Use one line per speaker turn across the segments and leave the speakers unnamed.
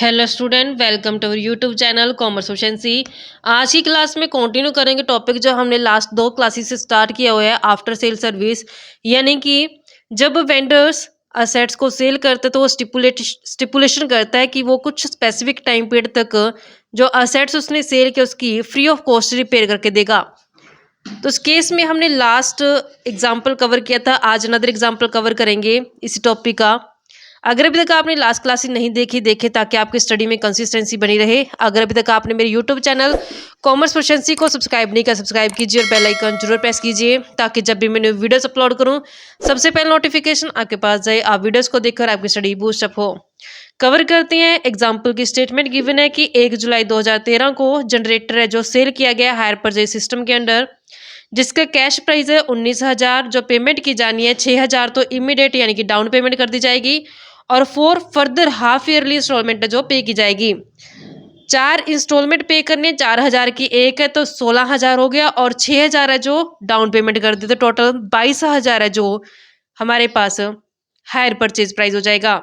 Hello student, welcome to our YouTube channel commerce efficiency. आज की class में continue करेंगे टॉपिक जो हमने लास्ट दो क्लासेस से स्टार्ट किया हुआ है, आफ्टर सेल सर्विस। यानी कि जब वेंडर्स असेट्स को सेल करते तो वो स्टिपुलेशन करता है कि वो कुछ स्पेसिफिक टाइम पीरियड तक जो असेट्स उसने सेल किया उसकी फ्री ऑफ कॉस्ट रिपेयर करके देगा। तो इस केस में हमने लास्ट एग्जाम्पल कवर किया था, आज अनदर एग्जाम्पल कवर करेंगे इसी टॉपिक का। अगर अभी तक आपने लास्ट क्लासेस नहीं देखे ताकि आपकी स्टडी में कंसिस्टेंसी बनी रहे। अगर अभी तक आपने मेरे यूट्यूब चैनल कॉमर्स एफिशिएंसी को सब्सक्राइब नहीं किया, सब्सक्राइब कीजिए और बेल आइकन जरूर प्रेस कीजिए ताकि जब भी मैं वीडियोस अपलोड करूं सबसे पहले नोटिफिकेशन आपके पास जाए, आप वीडियोस को देखकर आपकी स्टडी बूस्ट अप हो। कवर करते हैं एग्जाम्पल की स्टेटमेंट गिवन है कि 1 जुलाई 2013 को जनरेटर है जो सेल किया गया हायर परचेज सिस्टम के अंडर, जिसका कैश प्राइस है 19,000। जो पेमेंट की जानी है 6,000 तो इमीडिएट यानी कि डाउन पेमेंट कर दी जाएगी और 4 फर्दर हाफ ईयरली इंस्टॉलमेंट जो पे की जाएगी। 4 इंस्टॉलमेंट पे करने, 4,000 की एक है तो 16,000 हो गया और 6,000 है जो डाउन पेमेंट कर दी तो टोटल 22,000 है जो हमारे पास हायर परचेज प्राइस हो जाएगा।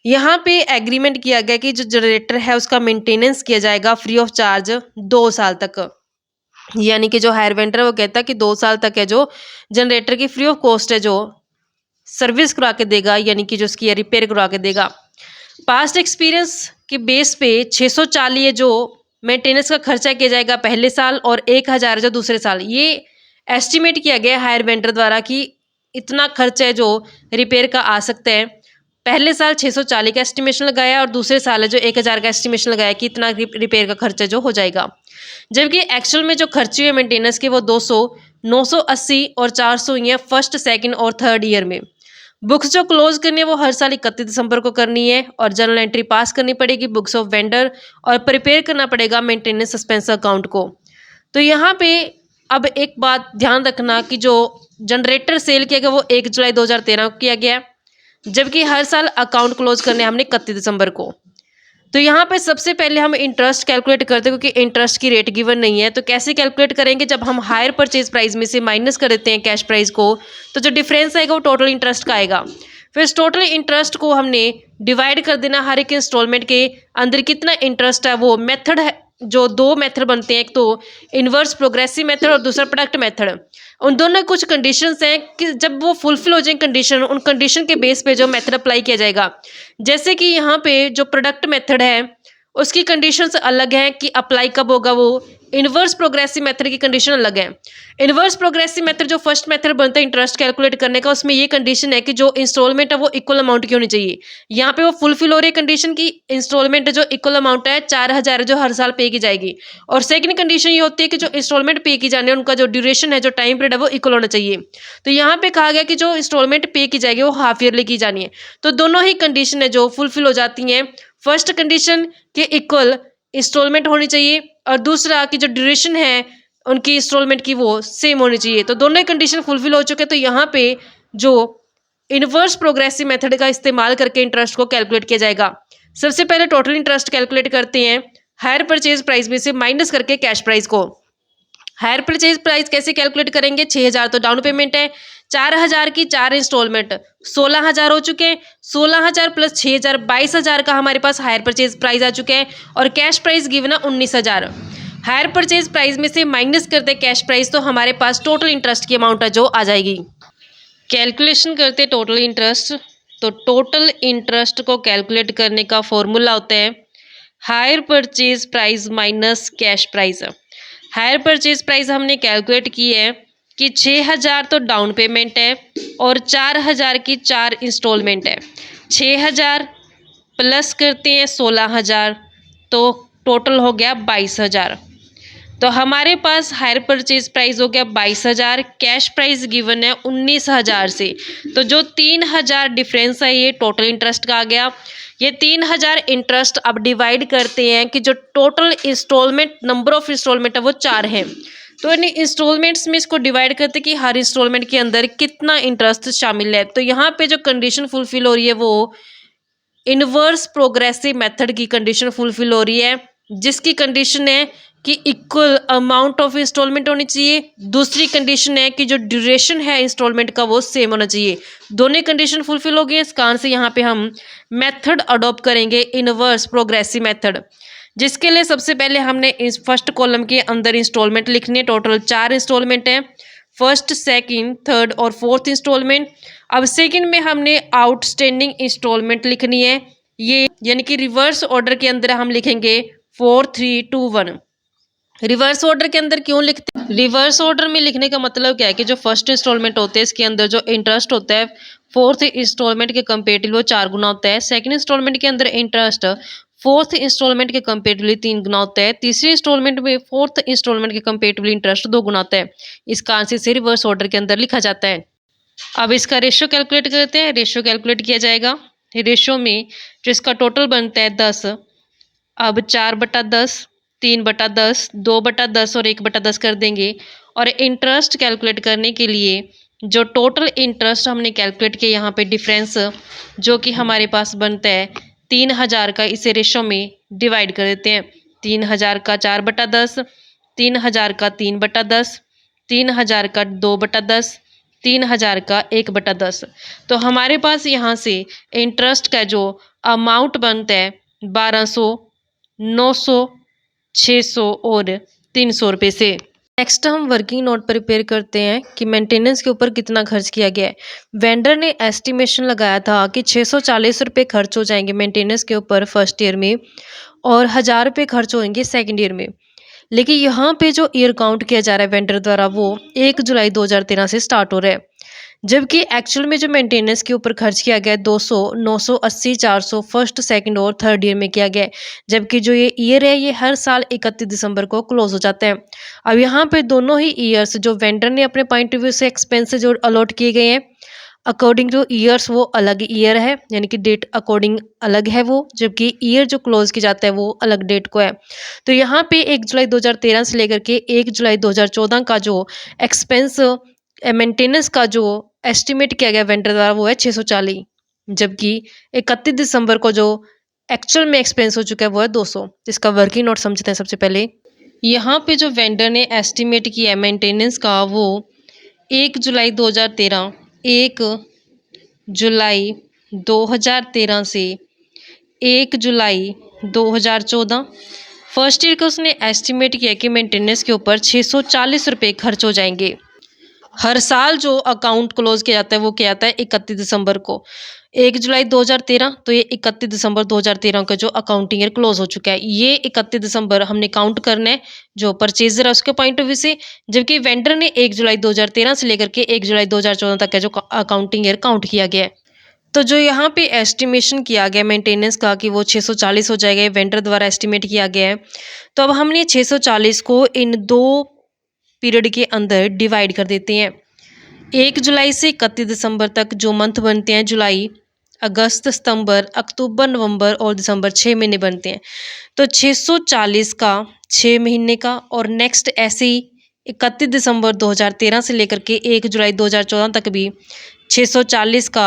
यहाँ पे एग्रीमेंट किया गया कि जो जनरेटर है उसका मेंटेनेंस किया जाएगा फ्री ऑफ चार्ज 2 साल तक। यानी कि जो हायर वेंडर है वो कहता है कि 2 साल तक है जो जनरेटर की फ्री ऑफ कॉस्ट है जो सर्विस करवा के देगा, यानी कि जो उसकी रिपेयर करवा के देगा। पास्ट एक्सपीरियंस के बेस पे 640 है जो मेंटेनेंस का खर्चा किया जाएगा पहले साल और 1,000 जो दूसरे साल। ये एस्टिमेट किया गया हायर वेंडर द्वारा कि इतना खर्चा है जो रिपेयर का आ सकता है। पहले साल 640 का एस्टिमेशन लगाया और दूसरे साल है जो 1,000 का एस्टिमेशन लगाया कि इतना रिपेयर का खर्चा जो हो जाएगा। जबकि एक्चुअल में जो खर्चे हुए मेंटेनेंस के वो 200, 980 और 400 हुई है फर्स्ट, सेकंड और थर्ड ईयर में। बुक्स जो क्लोज करनी है वो हर साल 31 दिसंबर को करनी है और जर्नल एंट्री पास करनी पड़ेगी बुक्स ऑफ वेंडर और प्रिपेयर करना पड़ेगा मेंटेनेंस सस्पेंस अकाउंट को। तो यहाँ पे अब एक बात ध्यान रखना कि जो जनरेटर सेल किया गया वो 1 जुलाई 2013 को किया गया, जबकि हर साल अकाउंट क्लोज करने हमने 31 दिसंबर को। तो यहाँ पे सबसे पहले हम इंटरेस्ट कैलकुलेट करते हैं क्योंकि इंटरेस्ट की रेट गिवन नहीं है। तो कैसे कैलकुलेट करेंगे, जब हम हायर परचेज प्राइस में से माइनस कर देते हैं कैश प्राइस को तो जो डिफरेंस आएगा वो टोटल इंटरेस्ट का आएगा। फिर इस टोटल इंटरेस्ट को हमने डिवाइड कर देना हर एक इंस्टॉलमेंट के अंदर कितना इंटरेस्ट है। वो मेथड है, जो 2 मेथड बनते हैं, एक तो इन्वर्स प्रोग्रेसिव मेथड और दूसरा प्रोडक्ट मेथड। उन दोनों कुछ कंडीशंस हैं कि जब वो फुलफिल हो जाए कंडीशन, उन कंडीशन के बेस पे जो मेथड अप्लाई किया जाएगा। जैसे कि यहाँ पे जो प्रोडक्ट मेथड है उसकी कंडीशंस अलग हैं कि अप्लाई कब होगा। वो इन्वर्स प्रोग्रेसिव मेथड की कंडीशन अलग है। इन्वर्स प्रोग्रेसिव मेथड जो फर्स्ट मेथड बनता है इंटरेस्ट कैलकुलेट करने का, उसमें ये कंडीशन है कि जो इंस्टॉलमेंट है वो इक्वल अमाउंट की होनी चाहिए। यहाँ पे वो फुलफिल हो रही है कंडीशन की इंस्टॉलमेंट जो इक्वल अमाउंट है 4,000 जो हर साल पे की जाएगी। और सेकंड कंडीशन ये होती है कि जो इंस्टॉलमेंट पे की जाने उनका जो ड्यूरेशन है, जो टाइम पीरियड है वो इक्वल होना चाहिए। तो यहाँ पे कहा गया कि जो इंस्टॉलमेंट पे की जाएगी वो हाफ ईयरली की जानी है। तो दोनों ही कंडीशन है जो फुलफिल हो जाती हैं। फर्स्ट कंडीशन के इक्वल इंस्टॉलमेंट होनी चाहिए और दूसरा की जो ड्यूरेशन है उनकी इंस्टॉलमेंट की वो सेम होनी चाहिए। तो दोनों ही कंडीशन फुलफिल हो चुके। तो यहाँ पे जो इन्वर्स प्रोग्रेसिव मेथड का इस्तेमाल करके इंटरेस्ट को कैलकुलेट किया जाएगा। सबसे पहले टोटल इंटरेस्ट कैलकुलेट करते हैं हायर परचेज प्राइस में से माइनस करके कैश प्राइस को। हायर परचेज प्राइस कैसे कैलकुलेट करेंगे, 6,000 तो डाउन पेमेंट है, 4,000 की 4 इंस्टॉलमेंट 16,000 हो चुके हैं। 16,000 प्लस 6,000 22,000 का हमारे पास हायर परचेज प्राइस आ चुके हैं और कैश प्राइस गिवन है 19,000। हायर परचेज प्राइस में से माइनस करते कैश प्राइस तो हमारे पास टोटल इंटरेस्ट की अमाउंट है जो आ जाएगी। कैलकुलेशन करते टोटल इंटरेस्ट। तो टोटल इंटरेस्ट को कैलकुलेट करने का फॉर्मूला होता है hire purchase price minus cash price. Hire purchase price हमने कैलकुलेट की है कि 6,000 तो डाउन पेमेंट है और 4,000 की 4 इंस्टॉलमेंट है। 6,000 प्लस करते हैं 16,000 तो टोटल हो गया 22,000। तो हमारे पास हायर परचेज प्राइस हो गया 22,000, कैश प्राइस गिवन है 19,000 से। तो जो 3,000 डिफरेंस है ये टोटल इंटरेस्ट का आ गया। ये 3,000 इंटरेस्ट अब डिवाइड करते हैं कि जो total instalment number of instalment है वो 4 है। तो इन इंस्टॉलमेंट्स में इसको डिवाइड करते कि हर इंस्टॉलमेंट के अंदर कितना इंटरेस्ट शामिल है। तो यहाँ पे जो कंडीशन फुलफिल हो रही है वो इन्वर्स प्रोग्रेसिव मेथड की कंडीशन फुलफिल हो रही है, जिसकी कंडीशन है कि इक्वल अमाउंट ऑफ इंस्टॉलमेंट होनी चाहिए। दूसरी कंडीशन है कि जो ड्यूरेशन है इंस्टॉलमेंट का वो सेम होना चाहिए। दोनों कंडीशन फुलफिल हो गई। इस कारण से यहाँ पे हम मेथड अडॉप्ट करेंगे इनवर्स प्रोग्रेसिव मेथड, जिसके लिए सबसे पहले हमने इस फर्स्ट कॉलम के अंदर इंस्टॉलमेंट लिखनी है। टोटल 4 इंस्टॉलमेंट है, फर्स्ट, सेकंड, थर्ड और फोर्थ इंस्टॉलमेंट। अब सेकंड में हमने आउटस्टैंडिंग इंस्टॉलमेंट लिखनी है, ये यानी कि रिवर्स ऑर्डर के अंदर हम लिखेंगे 4 3 2 1। रिवर्स ऑर्डर के अंदर क्यों लिखते हैं? रिवर्स ऑर्डर में लिखने का मतलब क्या है कि जो फर्स्ट इंस्टॉलमेंट होते हैं इसके अंदर जो इंटरेस्ट होता है फोर्थ इंस्टॉलमेंट के कंपेरेटिवली वो 4 गुना होता है। सेकंड इंस्टॉलमेंट के अंदर इंटरेस्ट फोर्थ इंस्टॉलमेंट के कंपेरेटिवली 3 गुना होता है। तीसरे इंस्टॉलमेंट में फोर्थ इंस्टॉलमेंट के कंपेरेटिवली इंटरेस्ट 2 गुना होता है। इस कारण से इसे रिवर्स ऑर्डर के अंदर लिखा जाता है। अब इसका रेशियो कैलकुलेट करते हैं। रेशियो कैलकुलेट किया जाएगा। रेशियो में जो इसका टोटल बनता है 10, अब 4/10, 3/10, 2/10 और 1/10 कर देंगे। और इंटरेस्ट कैलकुलेट करने के लिए जो टोटल इंटरेस्ट हमने कैलकुलेट किया यहाँ पे डिफरेंस जो कि हमारे पास बनता है 3000 का, इसे रेशो में डिवाइड कर देते हैं। 3000 का 4/10, 3000 का 3/10, 3000 का 2/10, 3000 का 1/10। तो हमारे पास यहाँ से इंटरेस्ट का जो अमाउंट बनता है 1200, 900, 600 और 300 रुपये से। नेक्स्ट हम वर्किंग नोट प्रिपेयर करते हैं कि मेंटेनेंस के ऊपर कितना खर्च किया गया है। वेंडर ने एस्टिमेशन लगाया था कि 640 रुपये खर्च हो जाएंगे मेंटेनेंस के ऊपर फर्स्ट ईयर में और 1000 रुपये खर्च होंगे सेकंड ईयर में। लेकिन यहाँ पे जो ईयर काउंट किया जा रहा है वेंडर द्वारा वो 1 जुलाई 2013 से स्टार्ट हो रहा है, जबकि एक्चुअल में जो मेंटेनेंस के ऊपर खर्च किया गया है 200, 980, 400 फर्स्ट, सेकंड और थर्ड ईयर में किया गया है। जबकि जो ये ईयर है ये हर साल 31 दिसंबर को क्लोज हो जाता है। अब यहाँ पे दोनों ही ईयर्स जो वेंडर ने अपने पॉइंट ऑफ व्यू से एक्सपेंसेस जो अलॉट किए गए हैं अकॉर्डिंग टू ईयर्स वो अलग ईयर है, यानी कि डेट अकॉर्डिंग अलग है वो, जबकि ईयर जो क्लोज किया जाता है वो अलग डेट को है। तो यहाँ पे 1 जुलाई 2013 से लेकर के 1 जुलाई 2014 का जो एक्सपेंस मेंटेनेंस का जो एस्टिमेट किया गया वेंडर द्वारा वो है 640, जबकि 31 दिसंबर को जो एक्चुअल में एक्सपेंस हो चुका है वो है 200। जिसका वर्किंग नोट समझते हैं। सबसे पहले यहाँ पे जो वेंडर ने एस्टिमेट किया है मेंटेनेंस का वो 1 जुलाई 2013, 1 जुलाई 2013 से 1 जुलाई 2014 फर्स्ट ईयर का उसने एस्टिमेट किया कि मेंटेनेंस के ऊपर 640 रुपये खर्च हो जाएंगे। हर साल जो अकाउंट क्लोज किया जाता है वो किया जाता है 31 दिसंबर को। 1 जुलाई 2013 तो ये 31 दिसंबर 2013 का जो अकाउंटिंग ईयर क्लोज हो चुका है, ये 31 दिसंबर हमने काउंट करना है जो परचेजर है उसके पॉइंट ऑफ व्यू से, जबकि वेंडर ने 1 जुलाई 2013 से लेकर के 1 जुलाई 2014 तक का जो अकाउंटिंग ईयर काउंट किया गया है। तो जो यहाँ पे एस्टिमेशन किया गया मेंटेनेंस का कि वो 640 हो जाएगा, वेंडर द्वारा एस्टिमेट किया गया है। तो अब हमने 640 को इन 2 पीरियड के अंदर डिवाइड कर देते हैं। 1 जुलाई से 31 दिसंबर तक जो मंथ बनते हैं, जुलाई, अगस्त, सितंबर, अक्टूबर, नवंबर और दिसंबर 6 महीने बनते हैं। तो 640 का 6 महीने का और नेक्स्ट ऐसे ही 31 दिसंबर 2013 से लेकर के 1 जुलाई 2014 तक भी 640 का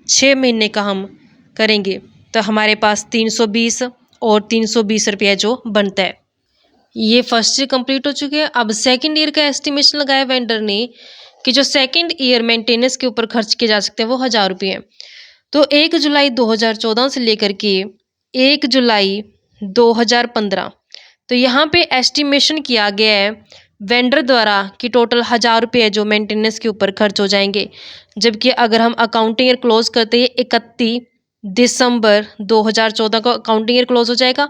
6 महीने का हम करेंगे। तो हमारे पास 320 और 320 रुपया जो बनता है। ये फर्स्ट ईयर कंप्लीट हो चुके हैं। अब सेकंड ईयर का एस्टिमेशन लगाया वेंडर ने कि जो सेकंड ईयर मेंटेनेंस के ऊपर खर्च किए जा सकते हैं वो 1000 रुपये हैं। तो 1 जुलाई 2014 से लेकर के 1 जुलाई 2015 तो यहाँ पे एस्टिमेशन किया गया है वेंडर द्वारा कि टोटल 1000 रुपये जो मेंटेनेंस के ऊपर खर्च हो जाएंगे। जबकि अगर हम अकाउंटिंग ईयर क्लोज करते हैं 31 दिसंबर 2014 को अकाउंटिंग ईयर क्लोज हो जाएगा।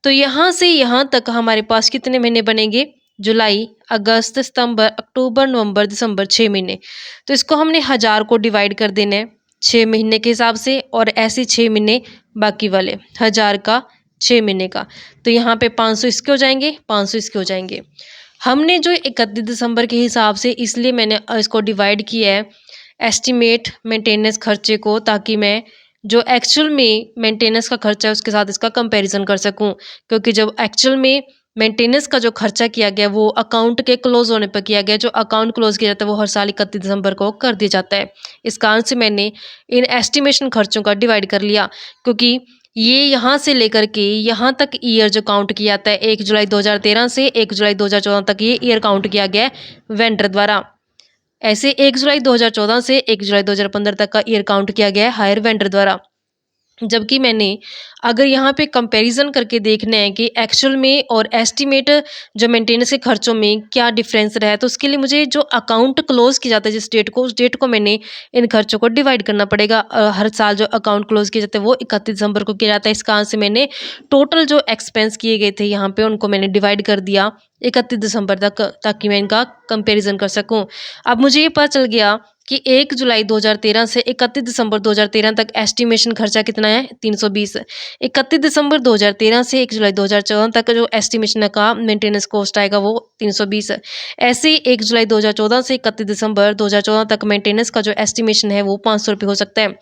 तो यहाँ से यहाँ तक हमारे पास कितने महीने बनेंगे? जुलाई, अगस्त, सितंबर, अक्टूबर, नवंबर, दिसंबर, 6 महीने। तो इसको हमने 1000 को डिवाइड कर देना है 6 महीने के हिसाब से और ऐसे 6 महीने बाकी वाले 1000 का 6 महीने का। तो यहाँ पे 500 इसके हो जाएंगे, 500 इसके हो जाएंगे। हमने जो 31 दिसंबर के हिसाब से इसलिए मैंने इसको डिवाइड किया है एस्टिमेट मेंटेनेंस खर्चे को, ताकि मैं जो एक्चुअल में मेंटेनेंस का खर्चा है उसके साथ इसका कंपैरिजन कर सकूं। क्योंकि जब एक्चुअल में मेंटेनेंस का जो खर्चा किया गया वो अकाउंट के क्लोज होने पर किया गया, जो अकाउंट क्लोज किया जाता है वो हर साल 31 दिसंबर को कर दिया जाता है। इस कारण से मैंने इन एस्टिमेशन खर्चों का डिवाइड कर लिया, क्योंकि ये यहाँ से लेकर के यहाँ तक ईयर जो काउंट किया जाता है 1 जुलाई 2013 से 1 जुलाई 2014 तक ये ईयर काउंट किया गया है वेंडर द्वारा। ऐसे 1 जुलाई 2014 से 1 जुलाई 2015 तक का ईयर काउंट किया गया है हायर वेंडर द्वारा। जबकि मैंने अगर यहाँ पे कंपैरिजन करके देखना है कि एक्चुअल में और एस्टिमेट जो मेंटेनेंस के खर्चों में क्या डिफरेंस रहा है, तो उसके लिए मुझे जो अकाउंट क्लोज किया जाता है जिस डेट को, उस डेट को मैंने इन खर्चों को डिवाइड करना पड़ेगा। हर साल जो अकाउंट क्लोज किए जाते हैं वो 31 दिसंबर को किया जाता है। इस कारण से मैंने टोटल जो एक्सपेंस किए गए थे यहाँ पे उनको मैंने डिवाइड कर दिया 31 दिसंबर तक, ताकि मैं इनका कंपेरिजन कर सकूँ। अब मुझे ये पता चल गया कि 1 जुलाई 2013 से 31 दिसंबर 2013 तक एस्टिमेशन खर्चा कितना है 320। 31 दिसंबर 2013 से 1 जुलाई 2014 तक जो एस्टिमेशन का मेंटेनेंस कॉस्ट आएगा वो 320। ऐसे ही 1 जुलाई 2014 से 31 दिसंबर 2014 तक मेंटेनेंस का जो एस्टिमेशन है वो 500 रुपये हो सकता है।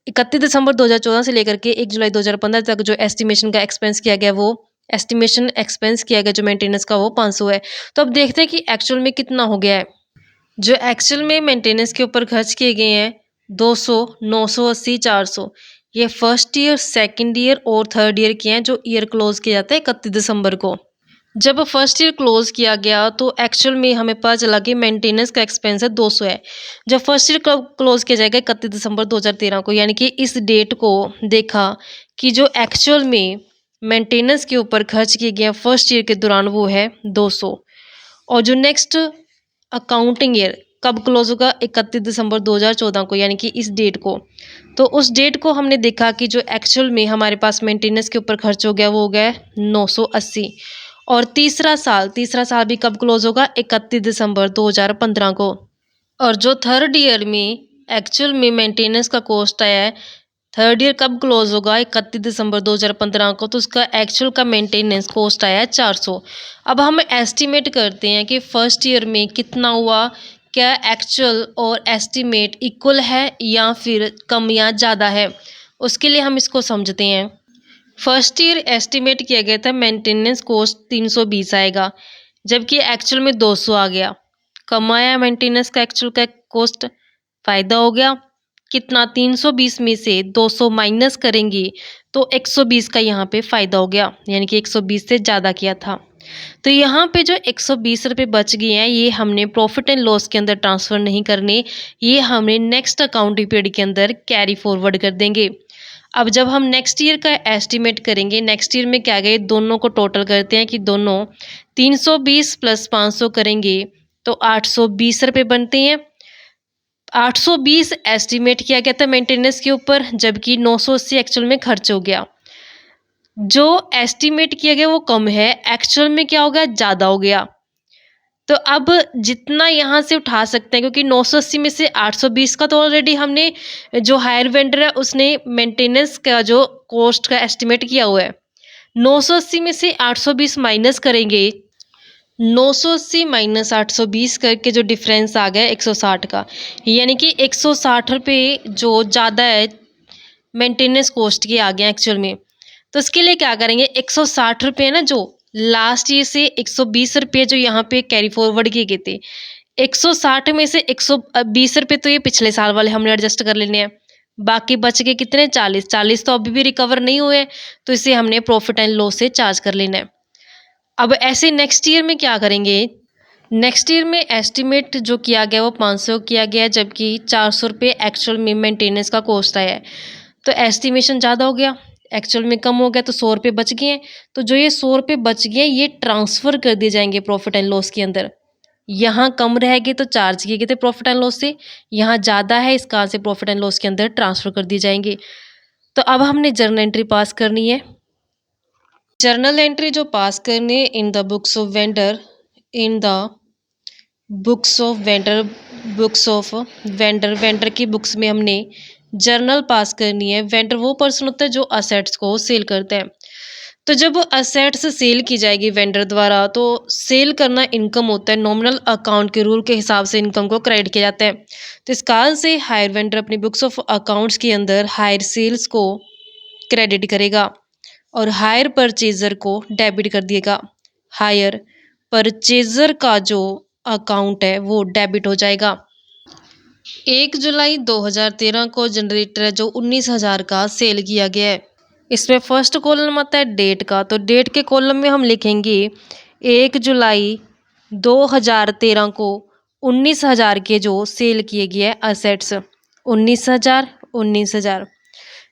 31 दिसंबर 2014 से लेकर के 1 जुलाई 2015 तक जो एस्टिमेशन का एक्सपेंस किया गया वो एस्टिमेशन एक्सपेंस किया गया जो मेंटेनेंस का वो 500 है। तो अब देखते हैं कि एक्चुअल में कितना हो गया है। जो एक्चुअल में मेंटेनेंस के ऊपर खर्च किए गए हैं 200, 980, 400, ये फर्स्ट ईयर, सेकंड ईयर और थर्ड ईयर के हैं जो ईयर क्लोज किया जाता है 31 दिसंबर को। जब फर्स्ट ईयर क्लोज किया गया तो एक्चुअल में हमें पता चला कि मेंटेनेंस का एक्सपेंस है 200 है। जब फर्स्ट ईयर क्लोज किया जाएगा 31 दिसंबर 2013 को, यानी कि इस डेट को देखा कि जो एक्चुअल में मेंटेनेंस के ऊपर खर्च किए गए फर्स्ट ईयर के दौरान वो है 200। और जो नेक्स्ट अकाउंटिंग ईयर कब क्लोज होगा 31 दिसंबर 2014 को, यानी कि इस डेट को। तो उस डेट को हमने देखा कि जो एक्चुअल में हमारे पास मेंटेनेंस के ऊपर खर्च हो गया वो हो गया 980। और तीसरा साल भी कब क्लोज होगा 31 दिसंबर 2015 को। और जो थर्ड ईयर में एक्चुअल में मेंटेनेंस का कॉस्ट आया है, थर्ड ईयर कब क्लोज होगा 31 दिसंबर 2015 को, तो उसका एक्चुअल का मेंटेनेंस कॉस्ट आया है 400। अब हम एस्टिमेट करते हैं कि फर्स्ट ईयर में कितना हुआ, क्या एक्चुअल और एस्टिमेट इक्वल है या फिर कम या ज़्यादा है। उसके लिए हम इसको समझते हैं। फर्स्ट ईयर एस्टिमेट किया गया था मेंटेनेंस कॉस्ट 320 आएगा, जबकि एक्चुअल में 200 आ गया। कम आया मेंटेनेंस का एक्चुअल का कॉस्ट, फ़ायदा हो गया। कितना, 320 में से 200 माइनस करेंगे तो 120 का यहाँ पे फ़ायदा हो गया, यानी कि 120 से ज़्यादा किया था। तो यहाँ पे जो 120 रुपये बच गए हैं ये हमने प्रॉफिट एंड लॉस के अंदर ट्रांसफ़र नहीं करने, ये हमने नेक्स्ट अकाउंटिंग पीरियड के अंदर कैरी फॉरवर्ड कर देंगे। अब जब हम नेक्स्ट ईयर का एस्टिमेट करेंगे, नेक्स्ट ईयर में क्या गए, दोनों को टोटल करते हैं कि दोनों 320 प्लस 500 करेंगे तो 820 रुपये बनते हैं। 820 एस्टिमेट किया गया था मेंटेनेंस के ऊपर, जबकि 980 एक्चुअल में खर्च हो गया। जो एस्टिमेट किया गया वो कम है, एक्चुअल में क्या हो गया, ज़्यादा हो गया। तो अब जितना यहाँ से उठा सकते हैं, क्योंकि 980 में से 820 का तो ऑलरेडी हमने, जो हायर वेंडर है उसने मेंटेनेंस का जो कॉस्ट का एस्टिमेट किया हुआ है। 980 में से 820 माइनस करेंगे, 980 माइनस 820 करके जो डिफरेंस आ गया 160 का, यानी कि 160 रुपये जो ज़्यादा है मेंटेनेंस कॉस्ट के आ गया एक्चुअल में। तो इसके लिए क्या करेंगे, 160 रुपये ना जो लास्ट ईयर से 120 रुपये जो यहाँ पे कैरी फॉरवर्ड किए गए थे, 160 में से 120 रुपये तो ये पिछले साल वाले हमने एडजस्ट कर लेने हैं। बाकी बच के कितने, 40 तो अभी भी रिकवर नहीं हुए, तो इसे हमने प्रॉफिट एंड लॉस से चार्ज कर लेना है। अब ऐसे नेक्स्ट ईयर में क्या करेंगे, नेक्स्ट ईयर में एस्टिमेट जो किया गया वो 500 किया गया, जबकि 400 रुपये एक्चुअल में मेंटेनेंस का कॉस्ट आया है। तो एस्टिमेशन ज़्यादा हो गया, एक्चुअल में कम हो गया, तो 100 रुपये बच गए हैं। तो जो ये 100 रुपये बच गए ये ट्रांसफ़र कर दिए जाएंगे प्रॉफिट एंड लॉस के अंदर। यहाँ कम रह गए तो चार्ज किए गए थे प्रॉफिट एंड लॉस से, यहाँ ज़्यादा है इस कारण से प्रॉफिट एंड लॉस के अंदर ट्रांसफ़र कर दिए जाएंगे। तो अब हमने जर्नल एंट्री पास करनी है। जर्नल एंट्री जो पास करनी है in the books of vendor, in the books of vendor, vendor की बुक्स में हमने जर्नल पास करनी है। वेंडर वो पर्सन होता है जो असेट्स को सेल करता है। तो जब असेट्स सेल की जाएगी वेंडर द्वारा, तो सेल करना इनकम होता है, नॉमिनल अकाउंट के रूल के हिसाब से इनकम को क्रेडिट किया जाता है। तो इस कारण से हायर वेंडर अपनी बुक्स ऑफ अकाउंट्स के अंदर हायर सेल्स को क्रेडिट करेगा और हायर परचेजर को डेबिट कर दिएगा। हायर परचेजर का जो अकाउंट है वो डेबिट हो जाएगा। 1 जुलाई 2013 को जनरेटर जो 19,000 का सेल किया गया है, इसमें फर्स्ट कॉलम आता है डेट का, तो डेट के कॉलम में हम लिखेंगे 1 जुलाई 2013 को 19,000 के जो सेल किए गए असेट्स, 19,000।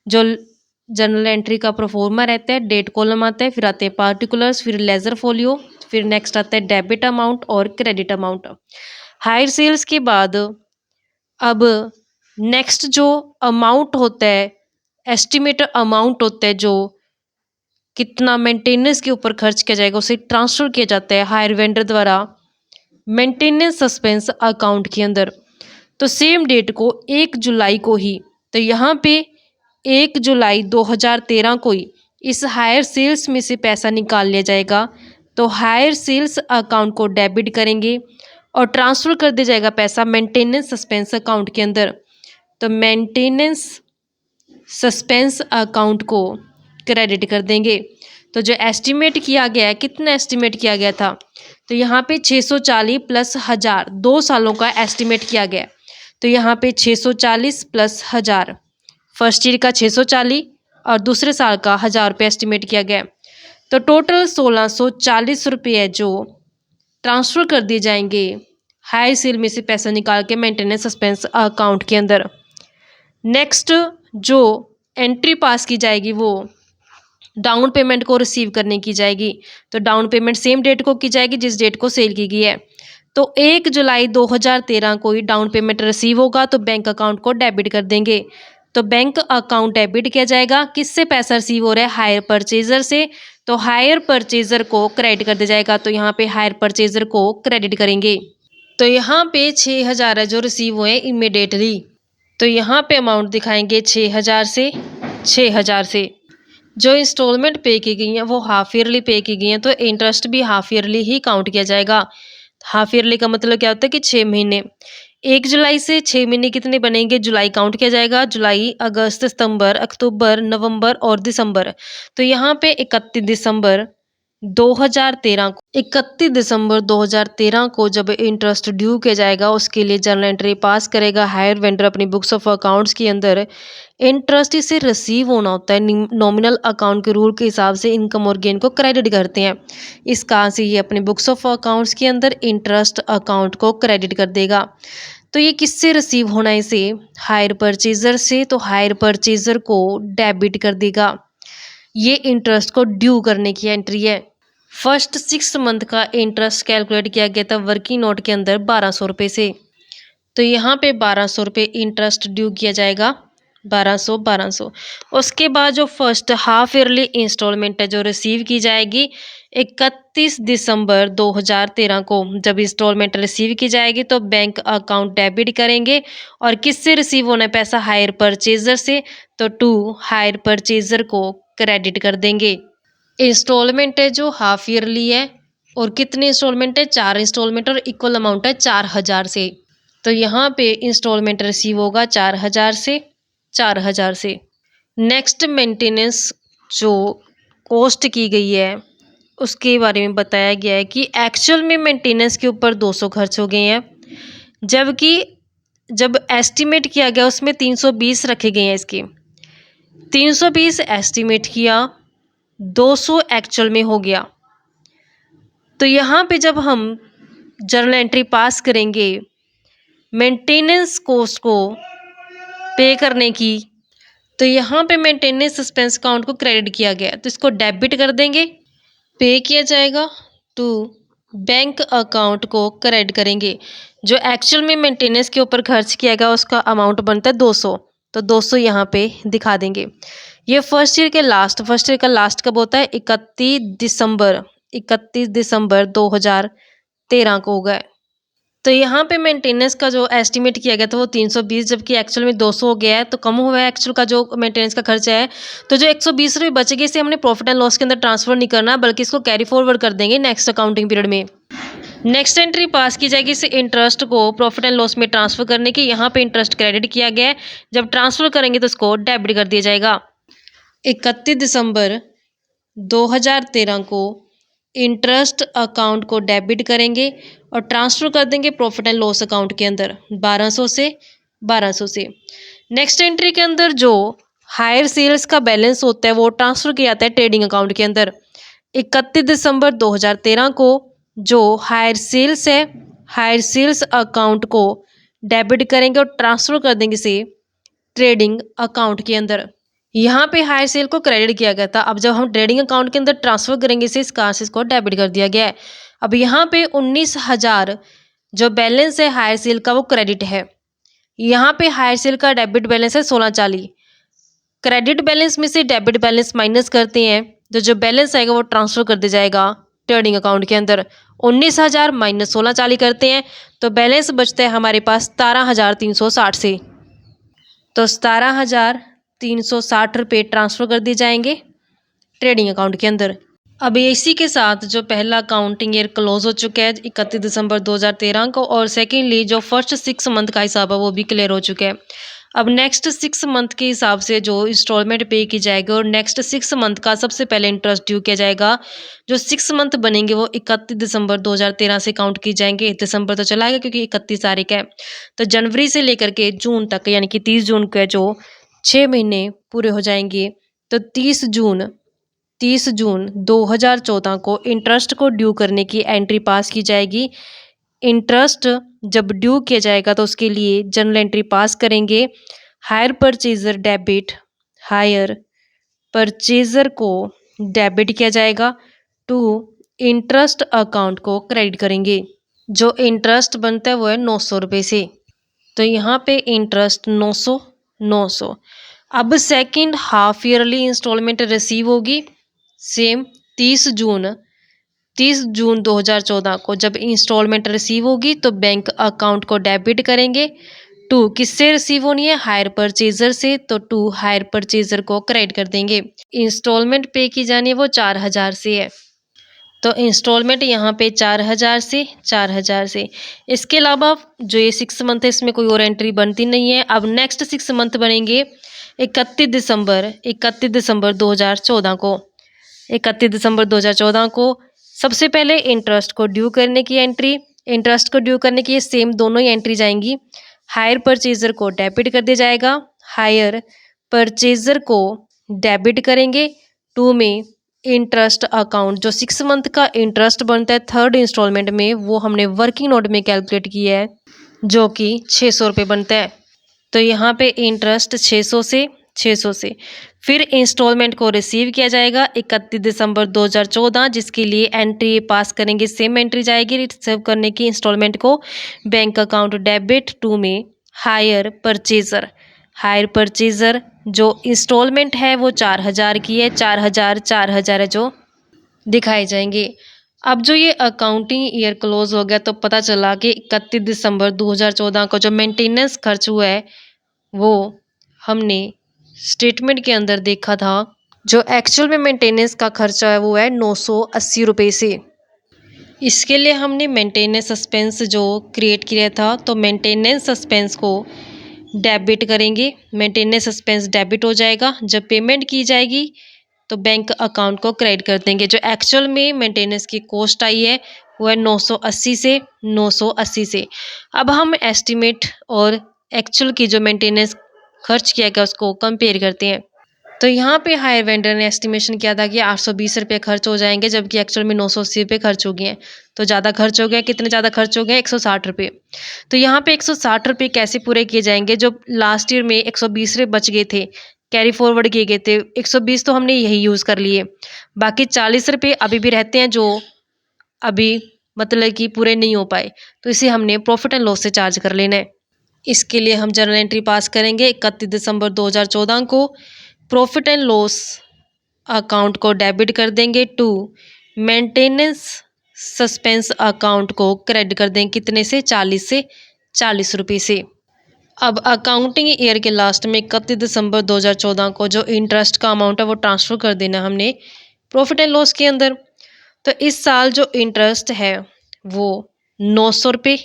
जो जर्नल एंट्री का प्रोफॉर्मा रहता है, डेट कॉलम आता है, फिर आते हैं पार्टिकुलर्स, फिर लेजर फोलियो, फिर नेक्स्ट आता है डेबिट अमाउंट और क्रेडिट अमाउंट। हायर सेल्स के बाद अब नेक्स्ट जो अमाउंट होता है, एस्टिमेटेड अमाउंट होता है, जो कितना मेंटेनेंस के ऊपर खर्च किया जाएगा उसे ट्रांसफ़र किया जाता है हायर वेंडर द्वारा मेंटेनेंस सस्पेंस अकाउंट के अंदर। तो सेम डेट को 1 जुलाई को ही, तो यहाँ पे 1 जुलाई 2013 को ही इस हायर सेल्स में से पैसा निकाल लिया जाएगा। तो हायर सेल्स अकाउंट को डेबिट करेंगे और ट्रांसफ़र कर दिया जाएगा पैसा मेंटेनेंस सस्पेंस अकाउंट के अंदर। तो मेंटेनेंस सस्पेंस अकाउंट को क्रेडिट कर देंगे। तो जो एस्टिमेट किया गया है, कितना एस्टिमेट किया गया था, तो यहाँ पे 640 प्लस 1000, 2 सालों का एस्टिमेट किया गया। तो यहाँ पे 640 प्लस 1000, फर्स्ट ईयर का 640 और दूसरे साल का 1000 रुपये एस्टिमेट किया गया। तो टोटल 1640 रुपये जो ट्रांसफ़र कर दिए जाएंगे हायर सेल में से पैसा निकाल के मेंटेनेंस सस्पेंस अकाउंट के अंदर। नेक्स्ट जो एंट्री पास की जाएगी वो डाउन पेमेंट को रिसीव करने की जाएगी। तो डाउन पेमेंट सेम डेट को की जाएगी जिस डेट को सेल की गई है। तो 1 जुलाई 2013 को ही डाउन पेमेंट रिसीव होगा, तो बैंक अकाउंट को डेबिट कर देंगे। तो बैंक अकाउंट डेबिट किया जाएगा, किससे पैसा रिसीव हो रहा है, हायर परचेजर से। तो हायर परचेजर को क्रेडिट कर दिया जाएगा। तो यहाँ पे हायर परचेजर को क्रेडिट करेंगे। तो यहाँ पे 6,000 है जो रिसीव हुए हैं इमीडिएटली। तो यहाँ पे अमाउंट दिखाएंगे 6,000 से 6,000 से। जो इंस्टॉलमेंट पे की गई हैं वो हाफ ईयरली पे की गई हैं, तो इंटरेस्ट भी हाफ ईयरली ही काउंट किया जाएगा। हाफ ईयरली का मतलब क्या होता है कि 6 महीने। 1 जुलाई से 6 महीने कितने बनेंगे, जुलाई काउंट किया जाएगा, जुलाई, अगस्त, सितंबर, अक्टूबर, नवंबर और दिसंबर। तो यहाँ पे 31 दिसंबर 2013 को जब इंटरेस्ट ड्यू किया जाएगा उसके लिए जर्नल एंट्री पास करेगा हायर वेंडर अपनी बुक्स ऑफ अकाउंट्स के अंदर। इंटरेस्ट इसे रिसीव होना होता है, नॉमिनल अकाउंट के रूल के हिसाब से इनकम और गेन को क्रेडिट करते हैं। इस कारण से ये अपने बुक्स ऑफ अकाउंट्स के अंदर इंटरेस्ट अकाउंट को क्रेडिट कर देगा। तो ये किससे रिसीव होना है, इसे हायर परचेजर से। तो हायर परचेजर को डेबिट कर देगा। ये इंटरेस्ट को ड्यू करने की एंट्री है। फर्स्ट 6 मंथ का इंटरेस्ट कैलकुलेट किया गया था वर्किंग नोट के अंदर 1200 रुपये से। तो यहाँ पे 1200 रुपये इंटरेस्ट ड्यू किया जाएगा, 1200। उसके बाद जो फर्स्ट हाफ ईयरली इंस्टॉलमेंट है जो रिसीव की जाएगी 31 दिसंबर 2013 को। जब इंस्टॉलमेंट रिसीव की जाएगी तो बैंक अकाउंट डेबिट करेंगे। और किससे रिसीव होना है पैसा, हायर परचेजर से। तो टू हायर परचेजर को क्रेडिट कर देंगे। इंस्टॉलमेंट है जो हाफ ईयरली है, और कितने इंस्टॉलमेंट है, 4 इंस्टॉलमेंट, और इक्वल अमाउंट है 4,000 से। तो यहाँ पे इंस्टॉलमेंट रिसीव होगा 4,000 से। नेक्स्ट मेंटेनेंस जो कॉस्ट की गई है उसके बारे में बताया गया है कि एक्चुअल में मेंटेनेंस के ऊपर 200 खर्च हो गए हैं, जबकि जब एस्टिमेट किया गया उसमें 320 रखे गए हैं। इसके 320 एस्टिमेट किया, 200 एक्चुअल में हो गया। तो यहाँ पे जब हम जर्नल एंट्री पास करेंगे मेंटेनेंस कॉस्ट को पे करने की, तो यहाँ पे मेंटेनेंस सस्पेंस अकाउंट को क्रेडिट किया गया, तो इसको डेबिट कर देंगे, पे किया जाएगा, टू बैंक अकाउंट को क्रेडिट करेंगे। जो एक्चुअल में मेंटेनेंस के ऊपर खर्च किया गया उसका अमाउंट बनता है 200, तो 200 यहाँ पे दिखा देंगे। ये फर्स्ट ईयर का लास्ट कब होता है, 31 दिसंबर 2013 को होगा। तो यहाँ पे मेंटेनेंस का जो एस्टिमेट किया गया था वो 320, जबकि एक्चुअल में 200 हो गया है, तो कम हुआ है एक्चुअल का जो मेंटेनेंस का खर्चा है। तो जो 120 रुपये बच गए इसे हमने प्रॉफिट एंड लॉस के अंदर ट्रांसफर नहीं करना, बल्कि इसको कैरी फॉरवर्ड कर देंगे नेक्स्ट अकाउंटिंग पीरियड में। नेक्स्ट एंट्री पास की जाएगी इसे इंटरेस्ट को प्रॉफिट एंड लॉस में ट्रांसफर करने की। यहाँ पे इंटरेस्ट क्रेडिट किया गया है, जब ट्रांसफर करेंगे तो इसको डेबिट कर दिया जाएगा। 31 दिसंबर 2013 को इंटरेस्ट अकाउंट को डेबिट करेंगे और ट्रांसफ़र कर देंगे प्रॉफिट एंड लॉस अकाउंट के अंदर 1200 से। नेक्स्ट एंट्री के अंदर जो हायर सेल्स का बैलेंस होता है वो ट्रांसफ़र किया जाता है ट्रेडिंग अकाउंट के अंदर। 31 दिसंबर 2013 को जो हायर सेल्स है, हायर सेल्स अकाउंट को डेबिट करेंगे और ट्रांसफ़र कर देंगे इसे ट्रेडिंग अकाउंट के अंदर। यहाँ पे हायर सेल को क्रेडिट किया गया था, अब जब हम ट्रेडिंग अकाउंट के अंदर ट्रांसफ़र करेंगे इसे, इस कारण से इसको डेबिट कर दिया गया है। अब यहाँ पे 19,000 जो बैलेंस है हायर सेल का वो क्रेडिट है। यहाँ पे हायर सेल का डेबिट बैलेंस है 1640। क्रेडिट बैलेंस में से डेबिट बैलेंस माइनस करते हैं तो जो बैलेंस आएगा वो ट्रांसफ़र कर दिया जाएगा ट्रेडिंग अकाउंट के अंदर। 19,000 माइनस 1640 करते हैं तो बैलेंस बचता है हमारे पास 17,360 से। तो 17,360 रुपये ट्रांसफ़र कर दिए जाएंगे ट्रेडिंग अकाउंट के अंदर। अब इसी के साथ जो पहला अकाउंटिंग ईयर क्लोज हो चुका है 31 दिसंबर 2013 को, और सेकेंडली जो फर्स्ट 6 मंथ का हिसाब है वो भी क्लियर हो चुका है। अब नेक्स्ट 6 मंथ के हिसाब से जो इंस्टॉलमेंट पे की जाएगी और नेक्स्ट 6 मंथ का सबसे पहले इंटरेस्ट ड्यू किया जाएगा। जो 6 मंथ बनेंगे वो 31 दिसंबर 2013 से काउंट की जाएंगे। दिसंबर तो चला गया क्योंकि 31 तारीख है, तो जनवरी से लेकर के जून तक यानी कि 30 जून के जो 6 महीने पूरे हो जाएंगे तो 30 जून 2014 को इंटरेस्ट को ड्यू करने की एंट्री पास की जाएगी। इंटरेस्ट जब ड्यू किया जाएगा तो उसके लिए जर्नल एंट्री पास करेंगे। Hire purchaser debit, hire purchaser को डेबिट किया जाएगा टू इंटरेस्ट अकाउंट को क्रेडिट करेंगे। जो इंटरेस्ट बनता है वो है 900 रुपये से, तो यहाँ पे इंटरेस्ट 900। अब second half yearly instalment receive होगी सेम 30 जून 2014 को। जब इंस्टॉलमेंट रिसीव होगी तो बैंक अकाउंट को डेबिट करेंगे टू किससे रिसीव होनी है, हायर परचेजर से, तो टू हायर परचेजर को क्रेडिट कर देंगे। इंस्टॉलमेंट पे की जानी है वो 4,000 से है, तो इंस्टॉलमेंट यहाँ पे 4,000 से। इसके अलावा जो ये 6 मंथ है इसमें कोई और एंट्री बनती नहीं है। अब नेक्स्ट 6 मंथ बनेंगे 31 दिसंबर 2014 को। 31 दिसंबर 2014 को सबसे पहले इंटरेस्ट को ड्यू करने की एंट्री, इंटरेस्ट को ड्यू करने की सेम दोनों ही एंट्री जाएंगी। हायर परचेजर को डेबिट कर दिया जाएगा, हायर परचेजर को डेबिट करेंगे टू में इंटरेस्ट अकाउंट। जो 6 मंथ का इंटरेस्ट बनता है थर्ड इंस्टॉलमेंट में वो हमने वर्किंग नोट में कैलकुलेट किया है जो कि 600 रुपये बनता है, तो यहाँ पे इंटरेस्ट 600 से। फिर इंस्टॉलमेंट को रिसीव किया जाएगा 31 दिसंबर 2014, जिसके लिए एंट्री पास करेंगे, सेम एंट्री जाएगी रिसीव करने की इंस्टॉलमेंट को। बैंक अकाउंट डेबिट टू में हायर परचेजर जो इंस्टॉलमेंट है वो 4,000 की है, 4,000 है जो दिखाए जाएंगे। अब जो ये अकाउंटिंग ईयर क्लोज हो गया तो पता चला कि 31 दिसंबर 2014 को जो मेंटेनेंस खर्च हुआ है वो हमने स्टेटमेंट के अंदर देखा था। जो एक्चुअल में मेंटेनेंस का खर्चा है वो है 980 रुपये से। इसके लिए हमने मेंटेनेंस सस्पेंस जो क्रिएट किया था, तो मेंटेनेंस सस्पेंस को डेबिट करेंगे, मेंटेनेंस सस्पेंस डेबिट हो जाएगा। जब पेमेंट की जाएगी तो बैंक अकाउंट को क्रेडिट कर देंगे। जो एक्चुअल में मेंटेनेंस की कॉस्ट आई है वो है 980 से। अब हम एस्टिमेट और एक्चुअल की जो मेंटेनेंस खर्च किया गया उसको कंपेयर करते हैं। तो यहाँ पे हायर वेंडर ने एस्टिमेशन किया था कि 820 रुपये खर्च हो जाएंगे, जबकि एक्चुअल में 980 रुपये खर्च हो गए हैं। तो ज़्यादा खर्च हो गया, कितने ज़्यादा खर्च हो गए, 160 रुपये। तो यहाँ पे 160 रुपये कैसे पूरे किए जाएंगे, जो लास्ट ईयर में 120 रुपये बच गए थे, कैरी फॉरवर्ड किए गए थे, 120 तो हमने यही यूज़ कर लिए, बाकी 40 रुपये अभी भी रहते हैं जो अभी मतलब कि पूरे नहीं हो पाए, तो इसे हमने प्रॉफिट एंड लॉस से चार्ज कर लेना है। इसके लिए हम जर्नल एंट्री पास करेंगे 31 दिसंबर 2014 को। प्रॉफिट एंड लॉस अकाउंट को डेबिट कर देंगे टू मेंटेनेंस सस्पेंस अकाउंट को क्रेडिट कर देंगे कितने से, 40 रुपये से। अब अकाउंटिंग ईयर के लास्ट में 31 दिसंबर 2014 को जो इंटरेस्ट का अमाउंट है वो ट्रांसफ़र कर देना हमने प्रॉफिट एंड लॉस के अंदर। तो इस साल जो इंटरेस्ट है वो 900 रुपये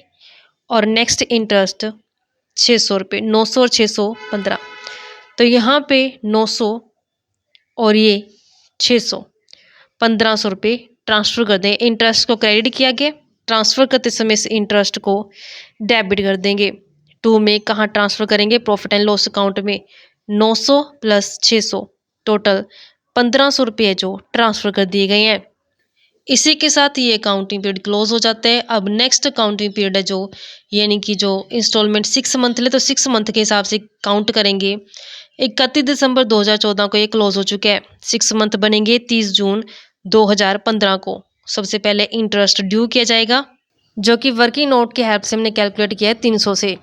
और नेक्स्ट इंटरेस्ट 600 रुपये, 900 और 600 15। तो यहाँ पे 900 और ये 600 1500 रुपये ट्रांसफ़र कर दें। इंटरेस्ट को क्रेडिट किया गया, ट्रांसफ़र करते समय इस इंटरेस्ट को डेबिट कर देंगे। टू में कहाँ ट्रांसफ़र करेंगे, प्रॉफिट एंड लॉस अकाउंट में 900 प्लस 600 टोटल 1500 रुपये जो ट्रांसफ़र कर दिए गए हैं। इसी के साथ ये अकाउंटिंग पीरियड क्लोज हो जाता है। अब नेक्स्ट अकाउंटिंग पीरियड है जो, यानी कि जो इंस्टॉलमेंट 6 मंथ ले तो 6 मंथ के हिसाब से काउंट करेंगे। 31 दिसंबर 2014 को ये क्लोज हो चुका है। 6 मंथ बनेंगे 30 जून 2015 को। सबसे पहले इंटरेस्ट ड्यू किया जाएगा, जो कि वर्किंग नोट की हेल्प से हमने कैलकुलेट किया है 300 से।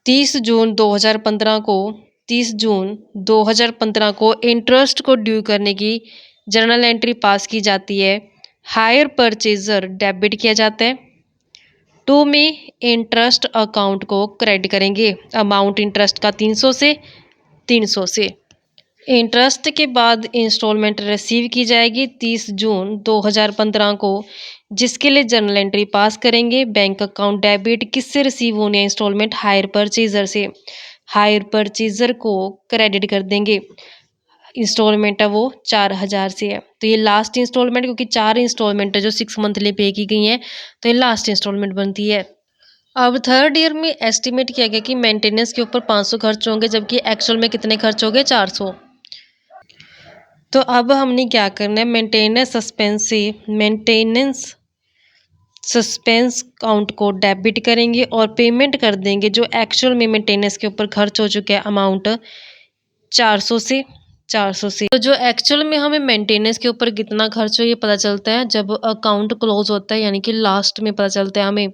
30 जून 2015 को 30 जून 2015 को इंटरेस्ट को ड्यू करने की जर्नल एंट्री पास की जाती है। हायर परचेजर डेबिट किया जाता है। 2 में इंटरेस्ट अकाउंट को क्रेडिट करेंगे। अमाउंट इंटरेस्ट का 300 से 300 से। इंटरेस्ट के बाद इंस्टॉलमेंट रिसीव की जाएगी 30 जून 2015 को, जिसके लिए जर्नल एंट्री पास करेंगे। बैंक अकाउंट डेबिट किससे रिसीव होने है इंस्टॉलमेंट? हायर परचेजर से। हायर परचेजर को क्रेडिट कर देंगे। इंस्टॉलमेंट है वो 4000 से है, तो ये लास्ट इंस्टॉलमेंट, क्योंकि 4 इंस्टॉलमेंट है जो 6 मंथली पे की गई हैं, तो ये लास्ट इंस्टॉलमेंट बनती है। अब थर्ड ईयर में एस्टिमेट किया गया कि मेंटेनेंस के ऊपर 500 खर्च होंगे, जबकि एक्चुअल में कितने खर्च होंगे? 400। तो अब हमने क्या करना है, मेंटेनेंस सस्पेंस काउंट को डेबिट करेंगे और पेमेंट कर देंगे जो एक्चुअल में मेंटेनेंस के ऊपर खर्च हो चुका है अमाउंट 400 से। तो जो एक्चुअल में हमें मेंटेनेंस के ऊपर कितना खर्च हो ये पता चलता है जब अकाउंट क्लोज होता है, यानी कि लास्ट में पता चलता है हमें।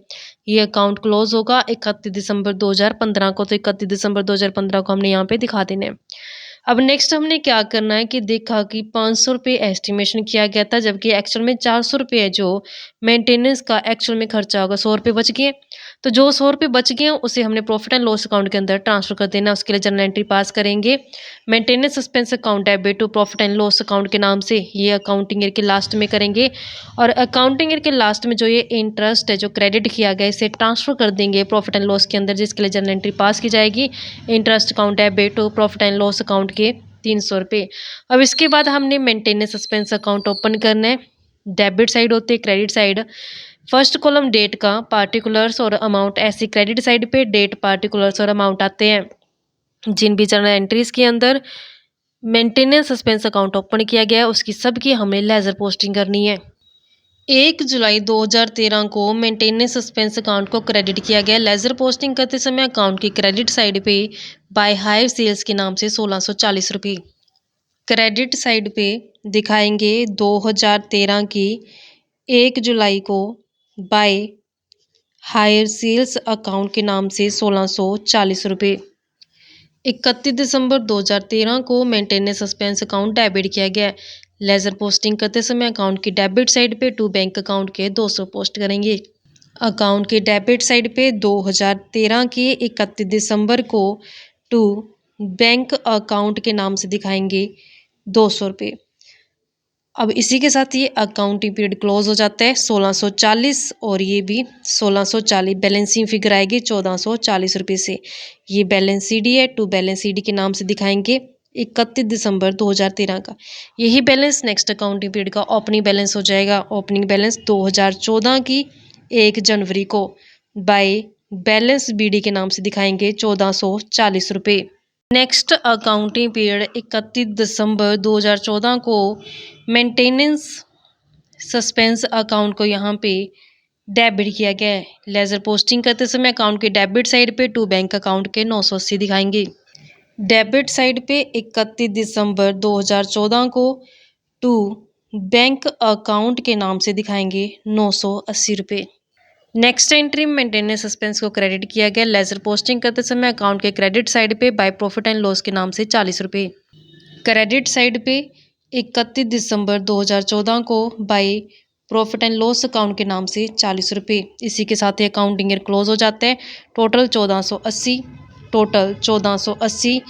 ये अकाउंट क्लोज होगा 31 दिसंबर 2015 को, तो 31 दिसंबर 2015 को हमने यहाँ पे दिखा देना है। अब नेक्स्ट हमने क्या करना है कि देखा कि 500 रुपये एस्टिमेशन किया गया था, जबकि एक्चुअल में 400 रुपये है जो मेंटेनेंस का एक्चुअल में खर्चा होगा। 100 रुपये बच गए, तो जो 100 रुपये बच गए हैं उसे हमने प्रॉफिट एंड लॉस अकाउंट के अंदर ट्रांसफर कर देना। उसके लिए जर्नल एंट्री पास करेंगे। Maintenance suspense account debit to profit and loss account के नाम से, ये अकाउंटिंग ईयर के लास्ट में करेंगे। और अकाउंटिंग ईयर के लास्ट में जो ये इंटरेस्ट है जो क्रेडिट किया गया इसे ट्रांसफर कर देंगे प्रॉफिट एंड लॉस के अंदर, जिसके लिए जर्नल एंट्री पास की जाएगी। Interest account debit to profit and loss account के 300 रुपये। अब इसके बाद हमने मेंटेनेंस सस्पेंस अकाउंट ओपन करना है। डेबिट साइड होती है, credit side. First column date का पार्टिकुलर्स और अमाउंट, ऐसे क्रेडिट साइड पे डेट, पार्टिकुलर्स और अमाउंट आते हैं। जिन भी जर्नल एंट्रीज के अंदर मेंटेनेंस सस्पेंस अकाउंट ओपन किया गया है उसकी सबकी हमें लेजर पोस्टिंग करनी है। 1 जुलाई 2013 को मेंटेनेंस सस्पेंस अकाउंट को क्रेडिट किया गया। लेजर पोस्टिंग करते समय अकाउंट की क्रेडिट साइड पे बाय हायर सेल्स के नाम से 1640 रुपये। क्रेडिट साइड पे दिखाएंगे 2013 की 1 जुलाई को बाय हायर सेल्स अकाउंट के नाम से 1640 रुपये। 31 दिसंबर 2013 को मेंटेनेंस सस्पेंस अकाउंट डेबिट किया गया। लेजर पोस्टिंग करते समय अकाउंट की डेबिट साइड पे टू बैंक अकाउंट के 200 पोस्ट करेंगे। अकाउंट की डेबिट साइड पे 2013 के 31 दिसंबर को टू बैंक अकाउंट के नाम से दिखाएंगे 200 रुपये। अब इसी के साथ ये अकाउंटिंग पीरियड क्लोज हो जाता है 1640, और ये भी 1640 बैलेंसिंग फिगर आएगी 1440 रुपये से। ये बैलेंस सीडी है, टू बैलेंस सीडी के नाम से दिखाएंगे 31 दिसंबर 2013 का। यही बैलेंस नेक्स्ट अकाउंटिंग पीरियड का ओपनिंग बैलेंस हो जाएगा। ओपनिंग बैलेंस 2014 की 1 जनवरी को बाय बैलेंस बीडी के नाम से दिखाएंगे 1440 रुपये। नेक्स्ट अकाउंटिंग पीरियड 31 दिसंबर 2014 को मेंटेनेंस सस्पेंस अकाउंट को यहाँ पे डेबिट किया गया है। लेजर पोस्टिंग करते समय अकाउंट के डेबिट साइड पे टू बैंक अकाउंट के 980 दिखाएंगे। डेबिट साइड पे 31 दिसंबर 2014 को टू बैंक अकाउंट के नाम से दिखाएंगे 980 रुपये। नेक्स्ट एंट्री मेंटेनेंस सस्पेंस को क्रेडिट किया गया। लेजर पोस्टिंग करते समय अकाउंट के क्रेडिट साइड पे बाय प्रॉफिट एंड लॉस के नाम से 40 रुपये। क्रेडिट साइड पे 31 दिसंबर 2014 को by profit and loss account के नाम से 40 रुपये। इसी के साथ ही अकाउंटिंग ईयर क्लोज हो जाता है। टोटल 1480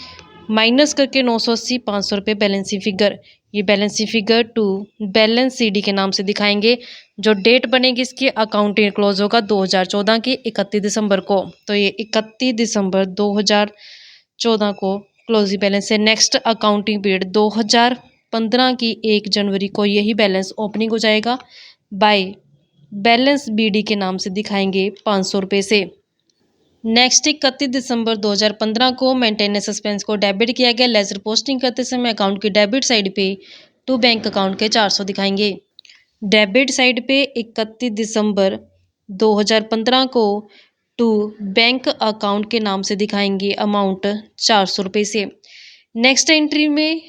माइनस करके 980, 500 रुपये बैलेंसिंग फिगर। ये balancing figure to balance CD के नाम से दिखाएंगे। जो डेट बनेगी इसकी अकाउंटिंग क्लोज होगा 2014 की 31 दिसंबर को, तो ये 31 दिसंबर 2014 को क्लोजिंग बैलेंस है। नेक्स्ट अकाउंटिंग पीरियड 2015 की 1 जनवरी को यही बैलेंस ओपनिंग हो जाएगा बाय बैलेंस बीडी के नाम से दिखाएंगे 500 रुपये से। नेक्स्ट 31 दिसंबर 2015 को मेंटेनेंस एक्सपेंस को डेबिट किया गया। लेजर पोस्टिंग करते समय अकाउंट की डेबिट साइड पे टू बैंक अकाउंट के 400 दिखाएंगे। डेबिट साइड पे 31 दिसंबर 2015 को टू बैंक अकाउंट के नाम से दिखाएंगे अमाउंट 400 रुपये से। नेक्स्ट एंट्री में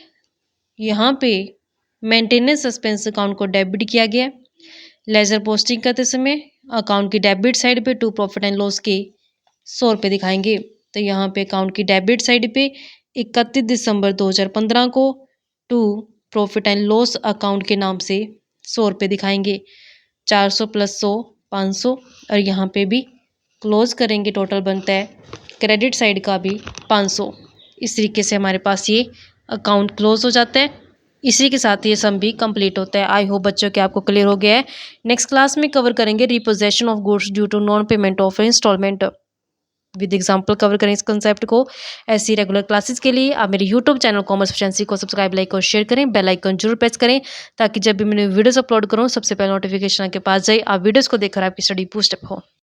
यहाँ पे मेंटेनेंस एक्सपेंस अकाउंट को डेबिट किया गया। लेजर पोस्टिंग करते समय अकाउंट की डेबिट साइड पे टू प्रॉफिट एंड लॉस के 100 रुपये दिखाएंगे। तो यहाँ पे अकाउंट की डेबिट साइड पे 31 दिसंबर 2015 को to profit and loss account के नाम से 100 रुपये दिखाएंगे। 400 प्लस 100 500 और यहाँ पे भी क्लोज करेंगे, टोटल बनता है क्रेडिट साइड का भी 500। इस तरीके से हमारे पास ये अकाउंट क्लोज हो जाता है। इसी के साथ ये सम भी कंप्लीट होता है। आई होप बच्चों के आपको क्लियर हो गया है। नेक्स्ट क्लास में कवर करेंगे repossession of goods due to non payment of instalment with example cover करें इस कंसेप्ट को। ऐसी रेगुलर क्लासेस के लिए आप मेरे यूट्यूब चैनल कॉमर्स एफिशिएंसी को सब्सक्राइब, लाइक और शेयर करें। बेल आइकन जरूर प्रेस करें ताकि जब भी मैंने वीडियोस अपलोड करूं सबसे पहले नोटिफिकेशन आपके पास जाए। आप वीडियोस को देखकर आपकी स्टडी बूस्ट अप हो।